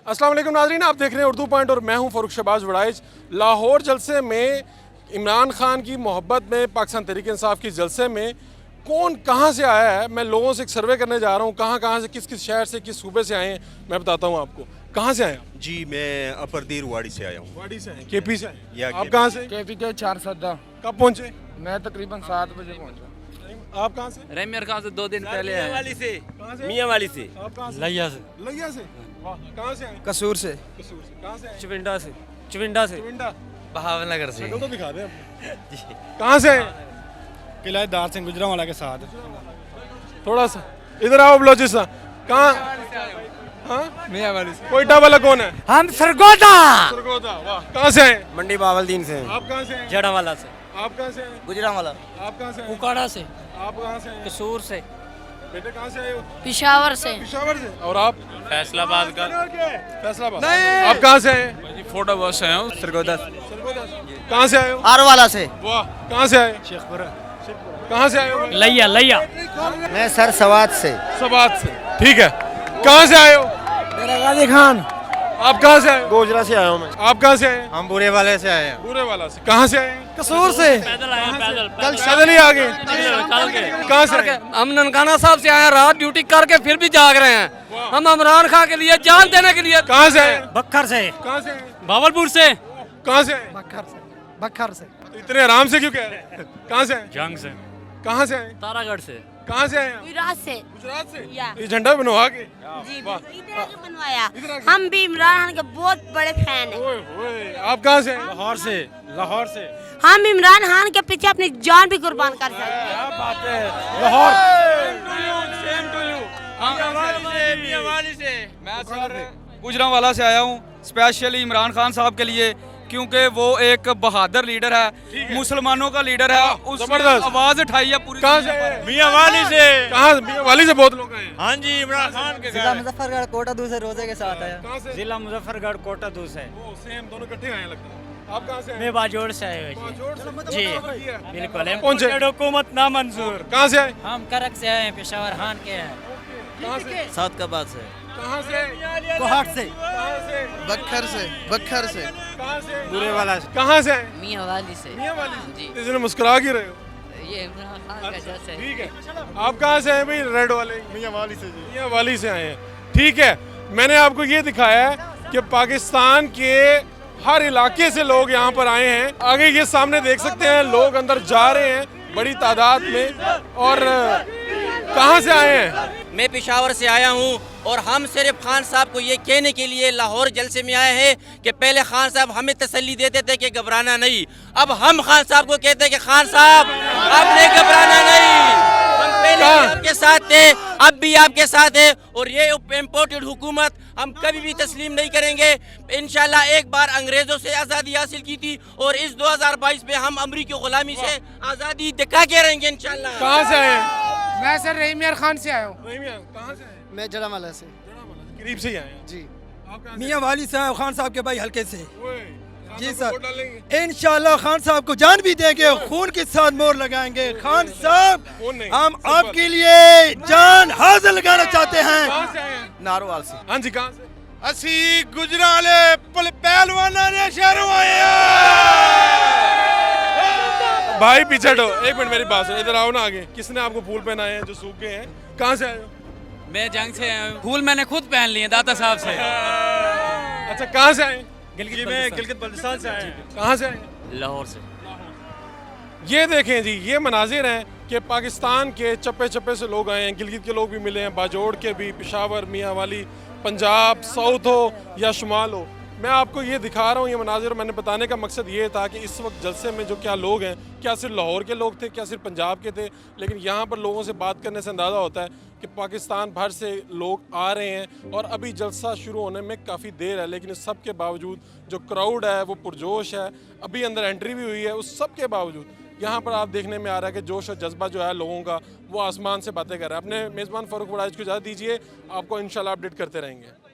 अस्सलाम वालेकुम नाज़रीन, आप देख रहे हैं उर्दू पॉइंट और मैं हूं फ़रूख शहबाज वड़ाइच। लाहौर जलसे में इमरान खान की मोहब्बत में पाकिस्तान तहरीक इंसाफ की जलसे में कौन कहां से आया है, मैं लोगों से एक सर्वे करने जा रहा हूं। कहां से, किस किस शहर से, किस सूबे से आए हैं, मैं बताता हूं आपको। कहां से आए हैं? जी, मैं अपर वाड़ी से आया हूँ। वाड़ी से हैं, केपी से हैं। या आप कहां से? केपी के 4 कब पहुंचे? मैं तकरीबन 7 बजे पहुंचा। आप कहां से? रेमियर खान से 2 दिन पहले आए। कहां से? मियाँ वाली से। आप कहां से? लैया से। लैया से। वाह, कहां से आए? कसूर से। कसूर से। कहां से आए? चुविंडा से। चुविंडा से। चुविंडा। बहावल नगर से। शक्ल तो दिखा दें अपनी। कहां से आए? किला दार सिंह गुजरांवाला के साथ। थोड़ा सा इधर आओ बलोचिस्तान। कहाँ? हाँ? मियाँ वाली से। कोयटा वाला कौन है? हम सरगोदा। सरगोदा। वाह, कहाँ से आए? मंडी बावलदीन से। आप कहाँ से आए? जड़ा वाला से। आप कहाँ से आए? गुजरांवाला। आप कहाँ से आए? उकाड़ा से। आप कहाँ से आए? कसूर से। बेटे कहाँ से आए हो? पिशावर से। पिशावर से। और आप? फैसलाबाद का। फैसलाबाद। आप कहाँ से आए? फोटो बहुत से हैं सरगोदा। सरगोदा से। कहाँ से आए हो? आरवाला से। वाह, कहाँ से आए? शेखपुरा। कहाँ से आए हो? लैया लैया। मैं सर सवाद से। सवात से। ठीक है। कहाँ से आए हो? मेरा गाजी खान। आप कहाँ से आए हो? गोजरा से आया हूँ मैं। आप कहाँ से आए? हम बुरे वाले से आए हैं। बुरे वाला से। कहाँ से आए? कसूर से। पैदल आए पैदल। कल पैदल ही आ गए। कहाँ से आए? हम ननकाना साहब से आए, रात ड्यूटी करके फिर भी जाग रहे हैं। हम इमरान खान के लिए जान देने के लिए। कहाँ से आए? बखर से। कहाँ से आए? भावलपुर से। कहाँ से आए? बखर से। तो इतने आराम से क्यों कह रहे हैं? कहाँ से आए? जंग से। कहाँ से आए? तारागढ़ से। कहाँ से आए? गुजरात से। गुजरात से। या। ये झंडा बनवा के। जी वाह। इधर आके बनवाया। इधर आके। हम भी इमरान खान के बहुत बड़े फैन हैं। ओए होए, आप कहाँ से आए? लाहौर से। लाहौर से। हम इमरान खान के पीछे अपनी जान भी कुर्बान कर सकते हैं। क्या बात है। लाहौर। मैं सर गुजरांवाला से आया हूँ स्पेशली इमरान खान साहब के लिए, क्योंकि वो एक बहादुर लीडर है, मुसलमानों का लीडर है। उसने जबरदस्त। आवाज उठाई है पूरी कहाँ से दुनिया आए? पर। मियाँ वाली से। कहाँ? मियाँ वाली से बहुत लोग आए हैं। हाँ जी, इमरान खान के जिला मुजफ्फरगढ़ कोटा दूर से रोजे के साथ आया। कहाँ से? जिला मुजफ्फरगढ़ कोटा दूर से। वो सेम दोनों इकट्ठे आए लगता है। आप कहाँ से आए? मैं बाजोड़ से आए हुए जोड़ से। जी। बिल्कुल। बिल्कुल। पहुंचे। हुकूमत ना मंजूर। कहाँ से आए? हम करक से आए हैं, पेशावर खान के हैं। कहाँ से? सादकाबाद से। कहाँ से? कोहाट से। कहाँ से? बखर से। बखर से। कहाँ से? बुरे वाला से। कहाँ से आए? मियाँ वाली से। मियाँ वाली से। जी। इसने मुस्कुरा क्यों रहे हो? ये इमरान खान का जैसे। ठीक है। आप कहाँ से हैं भाई? रेड वाले। मियाँ वाली से। मियाँ वाली से आए हैं। ठीक है, मैंने आपको ये दिखाया है कि पाकिस्तान के हर इलाके से लोग यहाँ पर आए हैं। आगे ये सामने देख सकते हैं, लोग अंदर जा रहे हैं बड़ी तादाद में। और कहाँ से आए हैं? मैं पेशावर से आया हूँ और हम सिर्फ खान साहब को ये कहने के लिए लाहौर जलसे में आए हैं कि पहले खान साहब हमें तसल्ली देते थे कि घबराना नहीं, अब हम खान साहब को कहते हैं कि खान साहब आपने घबराना नहीं, हम पहले भी आपके साथ थे, अब भी आपके साथ है और ये इम्पोर्टेड हुकूमत हम कभी भी तस्लीम नहीं करेंगे। इंशाल्लाह एक बार अंग्रेजों से आज़ादी हासिल की थी और इस 2022 में हम अमरीकी गुलामी से आज़ादी दिखा के रहेंगे इंशाल्लाह। कहाँ से आए हैं? मैं सर रेमियर खान से आया हूँ। कहाँ से आए? मैं जड़ावाला से। करीब से ही आए हैं। जी। आप कहाँ से? मियाँ वाली साहब खान साहब के भाई हल्के से। ओए, जी खान सर। साहब को वोट डालेंगे? इंशाल्लाह खान साहब को जान भी देंगे, खून के साथ मोहर लगाएंगे। खान साहब फोन नहीं, हम सिंपल। आपके लिए जान हाजिर लगाना चाहते हैं। कहाँ से आए हैं? नारोवाल से। हाँ जी, कहाँ से? असी गुजराले पहलवाना ने शहरों आए। भाई पीछे हटो, एक मिनट मेरी बात सुनो, इधर आओ ना आगे। किसने आपको फूल पहनाए हैं जो सूख गए हैं? कहाँ से आए हो? मैं जंग से आया हूँ। फूल मैंने खुद पहन लिए दाता साहब से। अच्छा, कहाँ से आए? गिलगित बल्तिस्तान से आए। कहाँ से आए? लाहौर से। ये देखें जी, ये मनाजिर हैं कि पाकिस्तान के चप्पे चप्पे से लोग आए हैं। गिलगित के लोग भी मिले हैं, बाजोड़ के भी, पेशावर, मियाँ वाली, पंजाब, साउथ हो या शुमाल हो। मैं आपको ये दिखा रहा हूँ ये मनाजिर। मैंने बताने का मकसद ये था कि इस वक्त जलसे में जो क्या लोग हैं, क्या सिर्फ लाहौर के लोग थे, क्या सिर्फ पंजाब के थे, लेकिन यहाँ पर लोगों से बात करने से अंदाज़ा होता है कि पाकिस्तान भर से लोग आ रहे हैं। और अभी जलसा शुरू होने में काफ़ी देर है, लेकिन इस सब के बावजूद जो क्राउड है वो पुरजोश है। अभी अंदर एंट्री भी हुई है। उस सब के बावजूद यहाँ पर आप देखने में आ रहा है कि जोश और जज्बा जो है लोगों का वो आसमान से बातें कर रहा है। अपने मेज़बान फ़ारूक वड़ाइच को इजाज़त दीजिए, आपको इंशाल्लाह अपडेट करते रहेंगे।